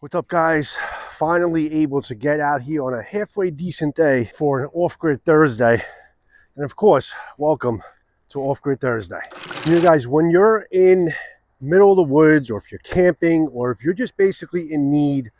What's up, guys? Finally able to get out here on a halfway decent day for an off-grid Thursday. And of course, welcome to Off-Grid Thursday. You know, guys, when you're in middle of the woods, or if you're camping, or if you're just basically in need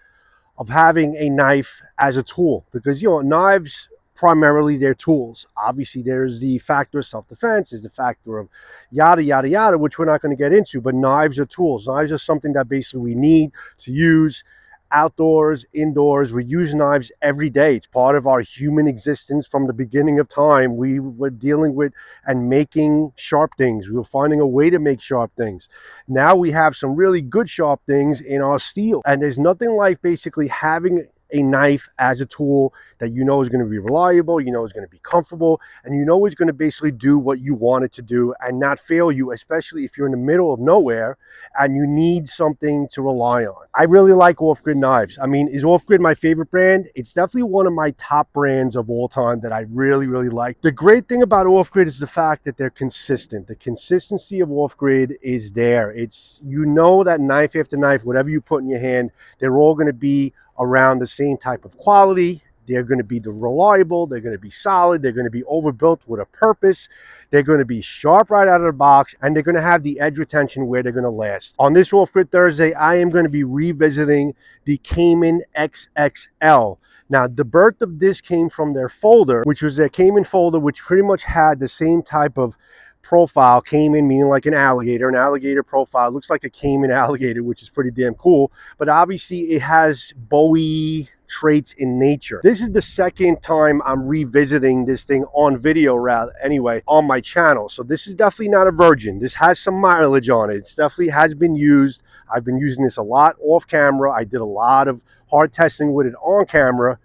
of having a knife as a tool, because knives primarily they're tools. Obviously there's the factor of self-defense, there's the factor of yada yada yada, which we're not going to get into, but knives are tools. Knives are something that basically we need to use outdoors, indoors. We use knives every day. It's part of our human existence from the beginning of time. We were dealing with and making sharp things. We were finding a way to make sharp things. Now we have some really good sharp things in our steel, and there's nothing like basically having a knife as a tool that you know is going to be reliable, you know is going to be comfortable, and you know is going to basically do what you want it to do and not fail you, especially if you're in the middle of nowhere and you need something to rely on. I really like Off-Grid knives. I mean, is Off-Grid my favorite brand? It's definitely one of my top brands of all time that I really like. The great thing about Off-Grid is the fact that they're consistent. The consistency of Off-Grid is there. It's, you know, that knife after knife, whatever you put in your hand, they're all going to be around the same type of quality. They're going to be reliable, they're going to be solid, they're going to be overbuilt with a purpose, they're going to be sharp right out of the box, and they're going to have the edge retention where they're going to last. On this Off-Grid Thursday, I am going to be revisiting the Caiman Xxl. Now, the birth of this came from their folder, which was their Caiman folder, which pretty much had the same type of profile. Caiman meaning like an alligator profile. It looks like a Caiman alligator, which is pretty damn cool, but obviously it has Bowie traits in nature. This is the second time I'm revisiting this thing on video, on my channel, so this is definitely not a virgin. This has some mileage on it. It definitely has been used. I've been using this a lot off camera. I did a lot of hard testing with it on camera,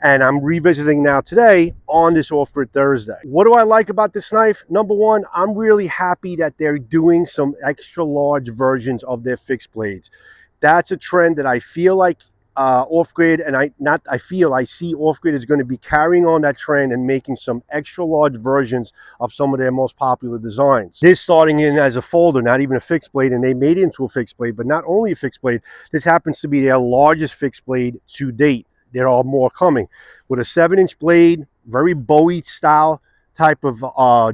and I'm revisiting now today on this Off-Grid Thursday. What do I like about this knife? Number one, I'm really happy that they're doing some extra large versions of their fixed blades. That's a trend that I feel like Off-Grid, and I see Off-Grid is going to be carrying on that trend and making some extra large versions of some of their most popular designs. This starting in as a folder, not even a fixed blade, and they made it into a fixed blade, but not only a fixed blade, this happens to be their largest fixed blade to date. There are more coming with a 7-inch blade, very Bowie style type of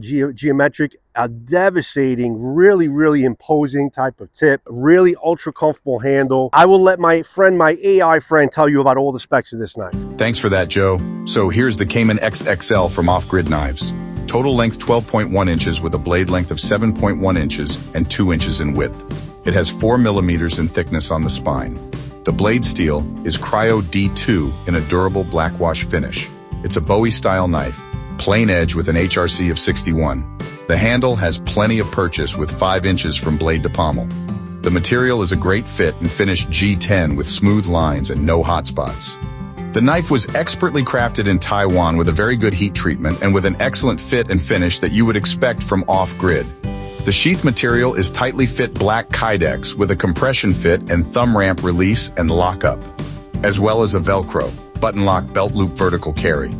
geometric, a devastating, really imposing type of tip, really ultra comfortable handle. I will let my AI friend tell you about all the specs of this knife. Thanks for that, Joe. So here's the Caiman Xxl from Off-Grid Knives. Total length 12.1 inches with a blade length of 7.1 inches and 2 inches in width. It has 4 millimeters in thickness on the spine. The blade steel is Cryo D2 in a durable black wash finish. It's a Bowie-style knife, plain edge with an HRC of 61. The handle has plenty of purchase with 5 inches from blade to pommel. The material is a great fit and finished G10 with smooth lines and no hot spots. The knife was expertly crafted in Taiwan with a very good heat treatment and with an excellent fit and finish that you would expect from Off-Grid. The sheath material is tightly fit black Kydex with a compression fit and thumb ramp release and lockup, as well as a Velcro, button lock belt loop vertical carry.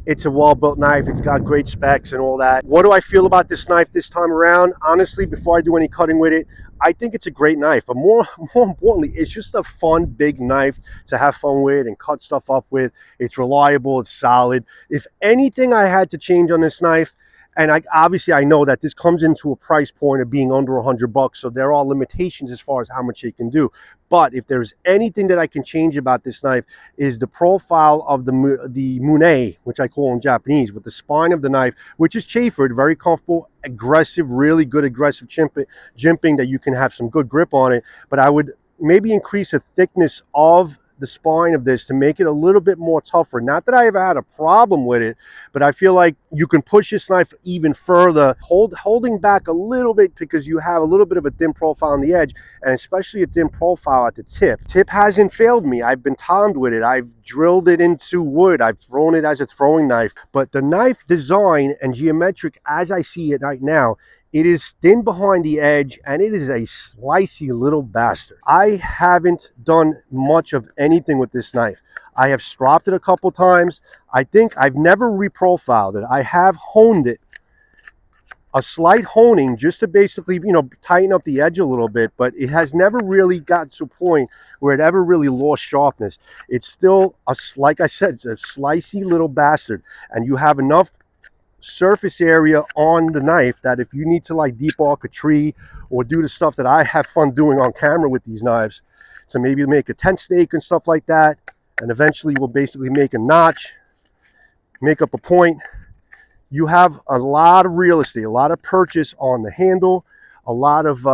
It's a well-built knife. It's got great specs and all that. What do I feel about this knife this time around? Honestly, before I do any cutting with it, I think it's a great knife. But more importantly, it's just a fun, big knife to have fun with and cut stuff up with. It's reliable. It's solid. If anything I had to change on this knife, and obviously I know that this comes into a price point of being under $100, so there are limitations as far as how much it can do. But if there's anything that I can change about this knife, is the profile of the mune, which I call in Japanese, with the spine of the knife, which is chamfered, very comfortable, aggressive, really good aggressive jimping that you can have some good grip on it. But I would maybe increase the thickness of the spine of this to make it a little bit more tougher. Not that I ever had a problem with it, but I feel like you can push this knife even further, holding back a little bit because you have a little bit of a thin profile on the edge, and especially a thin profile at the tip. Tip hasn't failed me. I've been timed with it. I've drilled it into wood. I've thrown it as a throwing knife. But the knife design and geometric as I see it right now, it is thin behind the edge, and it is a slicey little bastard. I haven't done much of anything with this knife. I have stropped it a couple times. I think I've never reprofiled it. I have honed it a slight honing just to basically, you know, tighten up the edge a little bit, but it has never really gotten to a point where it ever really lost sharpness. It's still, like I said, it's a slicey little bastard, and you have enough surface area on the knife that if you need to like deep arc a tree or do the stuff that I have fun doing on camera with these knives, to maybe make a tent stake and stuff like that, and eventually we'll basically make a notch, make up a point. You have a lot of real estate, a lot of purchase on the handle, a lot of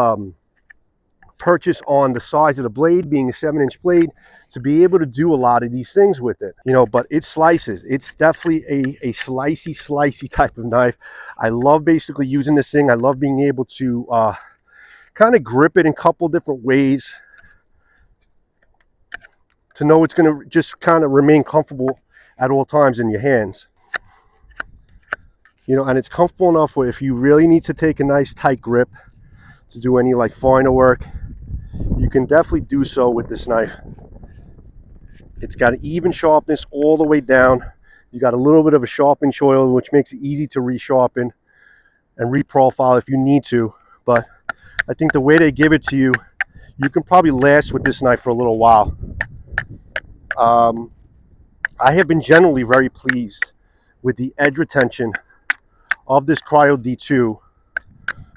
purchase on the size of the blade, being a 7-inch blade, to be able to do a lot of these things with it, you know. But it slices. It's definitely a slicey type of knife. I love basically using this thing. I love being able to kind of grip it in a couple different ways to know it's going to just kind of remain comfortable at all times in your hands. You know, and it's comfortable enough where if you really need to take a nice tight grip to do any like finer work, you can definitely do so with this knife. It's got an even sharpness all the way down. You got a little bit of a sharpening choil, which makes it easy to resharpen and reprofile if you need to. But I think the way they give it to you, you can probably last with this knife for a little while. I have been generally very pleased with the edge retention of this Cryo D2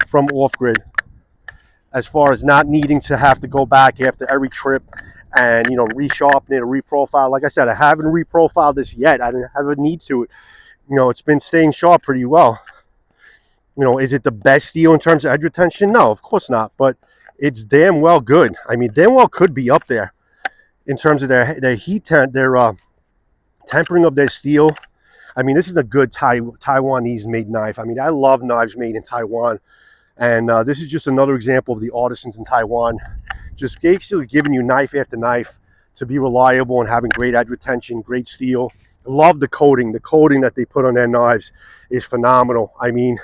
from Off-Grid, as far as not needing to have to go back after every trip and, you know, resharpen it or reprofile. Like I said, I haven't reprofiled this yet. I didn't have a need to. You know, it's been staying sharp pretty well. You know, is it the best steel in terms of edge retention? No, of course not. But it's damn well good. I mean, damn well could be up there in terms of their heat, their tempering of their steel. I mean, this is a good Taiwanese made knife. I mean, I love knives made in Taiwan. And this is just another example of the artisans in Taiwan just basically giving you knife after knife to be reliable and having great edge retention, great steel. I love the coating. The coating that they put on their knives is phenomenal. I mean,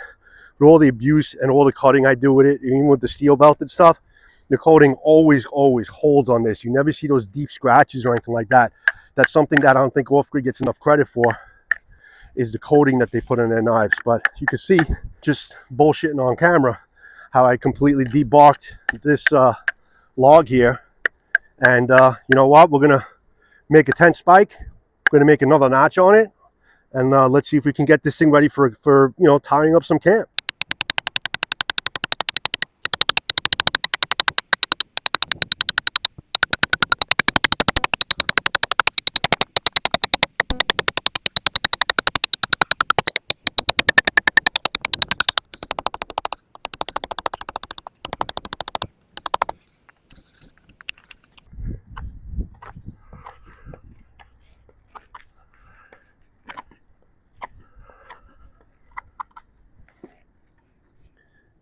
with all the abuse and all the cutting I do with it, even with the steel belted stuff, the coating always holds on this. You never see those deep scratches or anything like that. That's something that I don't think Off-Grid gets enough credit for, is the coating that they put on their knives. But you can see, just bullshitting on camera, how I completely debarked this log here. And you know what? We're gonna make a tent spike. We're gonna make another notch on it, and let's see if we can get this thing ready for you know, tying up some camp.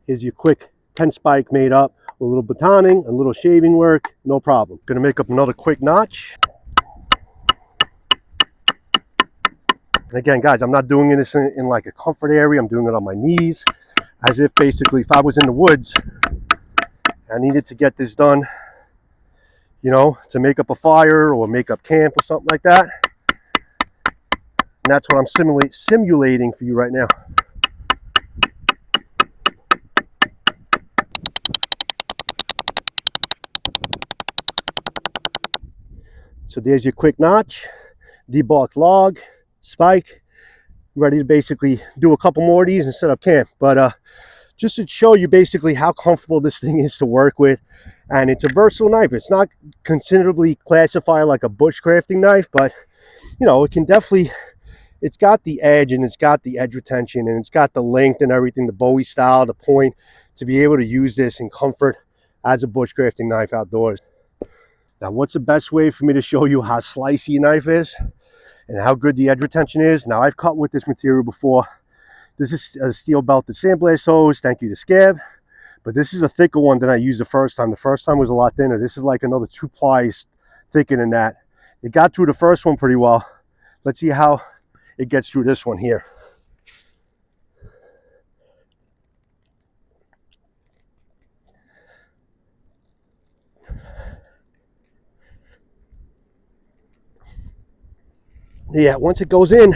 Here's your quick tent spike made up with a little batoning, a little shaving work, no problem. Gonna make up another quick notch. And again, guys, I'm not doing this in like a comfort area. I'm doing it on my knees, as if basically if I was in the woods, I needed to get this done, you know, to make up a fire or make up camp or something like that. And that's what I'm simulating for you right now. So there's your quick notch, debarked log, spike, ready to basically do a couple more of these and set up camp. But just to show you basically how comfortable this thing is to work with. And it's a versatile knife. It's not considerably classified like a bushcrafting knife, but you know, it can definitely, it's got the edge and it's got the edge retention and it's got the length and everything, the Bowie style, the point, to be able to use this in comfort as a bushcrafting knife outdoors. Now, what's the best way for me to show you how slicey a knife is and how good the edge retention is? Now, I've cut with this material before. This is a steel belted sandblast hose. Thank you to Scab. But this is a thicker one than I used the first time. The first time was a lot thinner. This is like another 2 plies thicker than that. It got through the first one pretty well. Let's see how it gets through this one here. Yeah, once it goes in,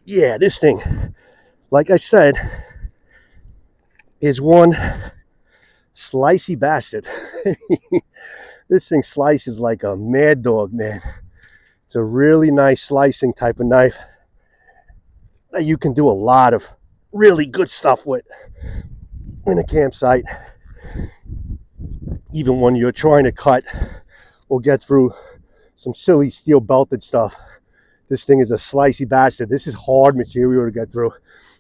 yeah, this thing, like I said, is one slicey bastard. This thing slices like a mad dog, man. It's a really nice slicing type of knife that you can do a lot of really good stuff with in a campsite. Even when you're trying to cut or get through some silly steel belted stuff, this thing is a slicey bastard. This is hard material to get through,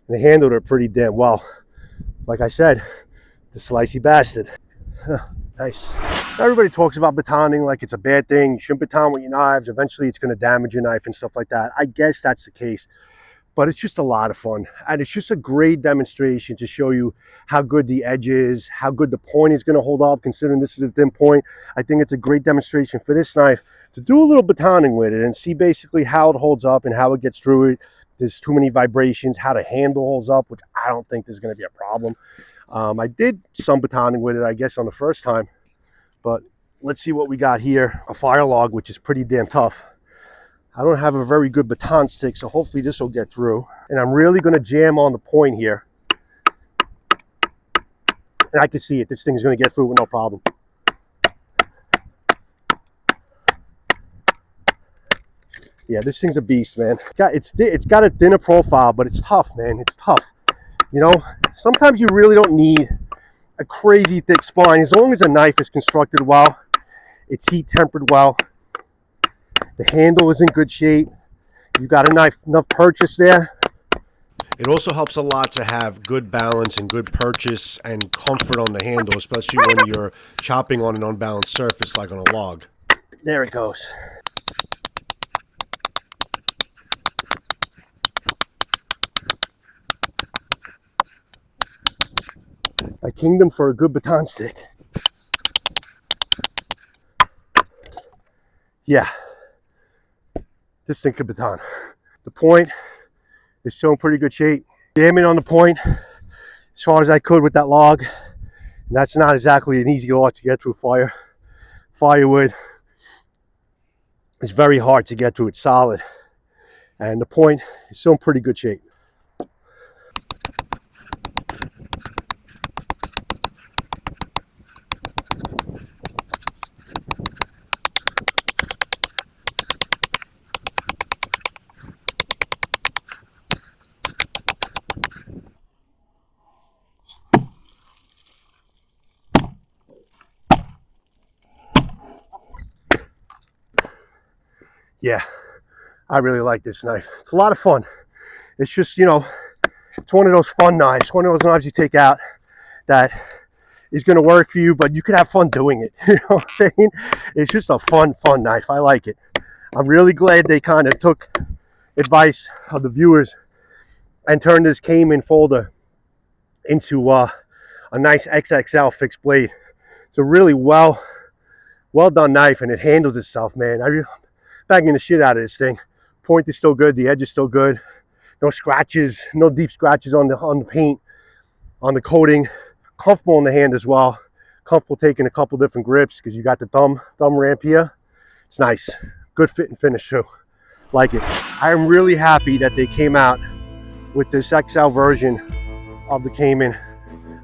and they handled it pretty damn well. Like I said, the slicey bastard. Nice. Everybody talks about batoning like it's a bad thing. You shouldn't baton with your knives. Eventually it's going to damage your knife and stuff like that. I guess that's the case, but it's just a lot of fun, and it's just a great demonstration to show you how good the edge is, how good the point is going to hold up, considering this is a thin point. I think it's a great demonstration for this knife to do a little batoning with it and see basically how it holds up and how it gets through it. There's too many vibrations, how the handle holds up, which I don't think there's going to be a problem. I did some batoning with it, I guess, on the first time, but let's see what we got here. A fire log, which is pretty damn tough. I don't have a very good baton stick, so hopefully this will get through. And I'm really going to jam on the point here. And I can see it. This thing is going to get through with no problem. Yeah, this thing's a beast, man. It's got a thinner profile, but it's tough, man. It's tough. You know, sometimes you really don't need a crazy thick spine. As long as a knife is constructed well, it's heat tempered well, the handle is in good shape, you got enough purchase there. It also helps a lot to have good balance and good purchase and comfort on the handle, especially when you're chopping on an unbalanced surface like on a log. There it goes. I kinged him for a good baton stick. Yeah, this thing could baton. The point is still in pretty good shape. Jamming on the point as far as I could with that log. And that's not exactly an easy log to get through fire. Firewood is very hard to get through. It's solid. And the point is still in pretty good shape. Yeah, I really like this knife. It's a lot of fun. It's just, you know, it's one of those fun knives, one of those knives you take out that is going to work for you, but you could have fun doing it. You know what I'm saying? It's just a fun knife. I like it. I'm really glad they kind of took advice of the viewers and turned this Caiman folder into a nice XXL fixed blade. It's a really well done knife, and it handles itself, man. Banging the shit out of this thing. Point is still good. The edge is still good. No scratches, no deep scratches on the paint, on the coating. Comfortable in the hand as well. Comfortable taking a couple different grips because you got the thumb ramp here. It's nice. Good fit and finish too. Like it. I am really happy that they came out with this XL version of the Caiman.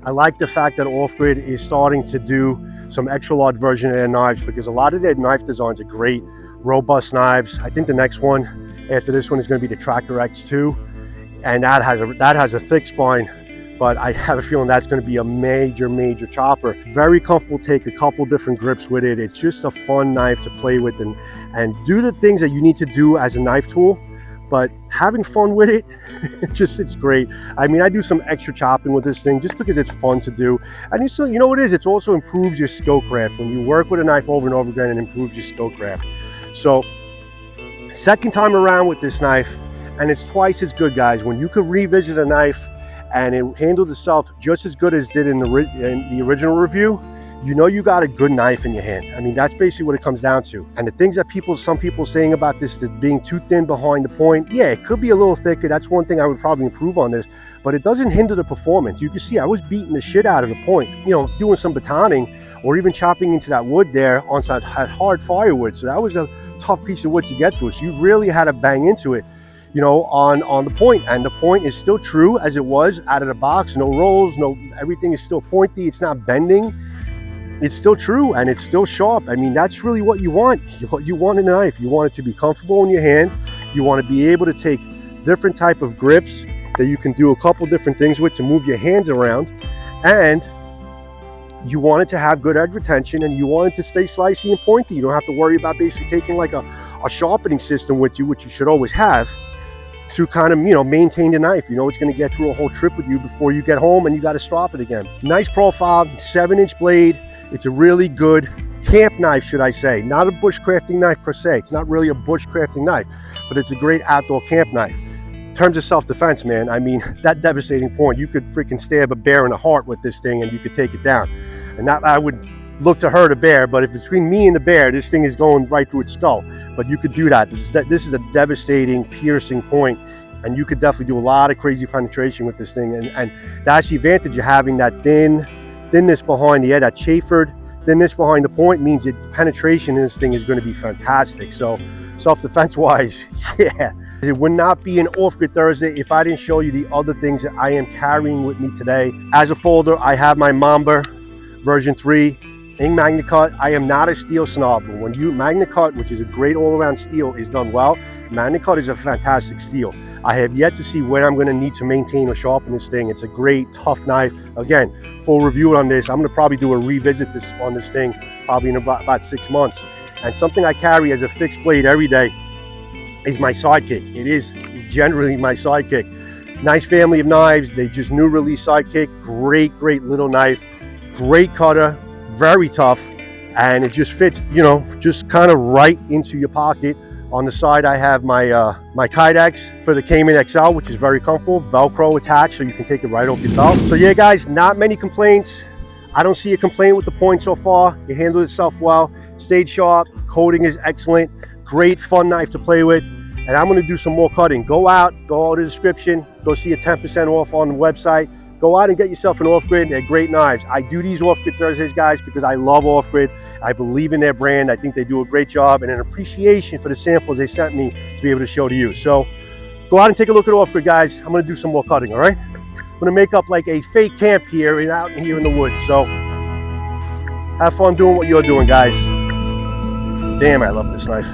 I like the fact that Off-Grid is starting to do some extra large version of their knives, because a lot of their knife designs are great. Robust knives. I think the next one after this one is going to be the Tracker X2, and that has a thick spine, but I have a feeling that's going to be a major chopper. Very comfortable. Take a couple different grips with it. It's just a fun knife to play with and do the things that you need to do as a knife tool, but having fun with it, it's great. I mean, I do some extra chopping with this thing just because it's fun to do. And you know what it is? It also improves your skill craft. When you work with a knife over and over again, it improves your skill craft. So, second time around with this knife, and it's twice as good, guys. When you could revisit a knife and it handled itself just as good as it did in the original review, you know you got a good knife in your hand. I mean, that's basically what it comes down to. And the things that some people saying about this, that being too thin behind the point, yeah, it could be a little thicker. That's one thing I would probably improve on this, but it doesn't hinder the performance. You can see I was beating the shit out of the point, you know, doing some batoning or even chopping into that wood there on some hard firewood. So that was a tough piece of wood to get through. So you really had to bang into it. you know, on the point. And the point is still true as it was out of the box. No rolls, no, everything is still pointy. It's not bending. It's still true, and it's still sharp. I mean, that's really what you want. What you want in a knife. You want it to be comfortable in your hand. You want to be able to take different type of grips that you can do a couple different things with to move your hands around. And you want it to have good edge retention, and you want it to stay slicey and pointy. You don't have to worry about basically taking like a sharpening system with you, which you should always have, to kind of, you know, maintain the knife. You know it's going to get through a whole trip with you before you get home and you got to strop it again. Nice profile, 7-inch blade. It's a really good camp knife, should I say. Not a bushcrafting knife per se. It's not really a bushcrafting knife, but it's a great outdoor camp knife. In terms of self-defense, man, I mean, that devastating point, you could freaking stab a bear in the heart with this thing and you could take it down. And not, I would look to hurt a bear, but if it's between me and the bear, this thing is going right through its skull. But you could do that. This is a devastating, piercing point, and you could definitely do a lot of crazy penetration with this thing. And that's the advantage of having that thinness behind the edge, that chamfered thinness behind the point means that penetration in this thing is going to be fantastic. So self-defense wise, yeah, it would not be an Off-Grid Thursday if I didn't show you the other things that I am carrying with me today. As a folder, I have my Mamba version 3 in Magna Cut. I am not a steel snob, but when you Magna Cut, which is a great all-around steel, is done well, Magna Cut is a fantastic steel. I have yet to see when I'm going to need to maintain or sharpen this thing. It's a great, tough knife. Again, full review on this. I'm going to probably do a revisit on this thing probably in about 6 months. And something I carry as a fixed blade every day is my Sidekick. It is generally my Sidekick. Nice family of knives. They just new release Sidekick. Great, great little knife. Great cutter. Very tough. And it just fits, you know, just kind of right into your pocket. On the side, I have my my Kydex for the Caiman XL, which is very comfortable, Velcro attached, so you can take it right off your belt. So yeah, guys, not many complaints. I don't see a complaint with the point so far. It handled itself well, stayed sharp, coating is excellent, great fun knife to play with. And I'm going to do some more cutting. Go out to the description, go see a 10% off on the website. Go out and get yourself an Off-Grid. They're great knives. I do these Off-Grid Thursdays, guys, because I love Off-Grid. I believe in their brand. I think they do a great job, and an appreciation for the samples they sent me to be able to show to you. So go out and take a look at Off-Grid, guys. I'm going to do some more cutting, all right? I'm going to make up like a fake camp here and out here in the woods. So have fun doing what you're doing, guys. Damn, I love this knife.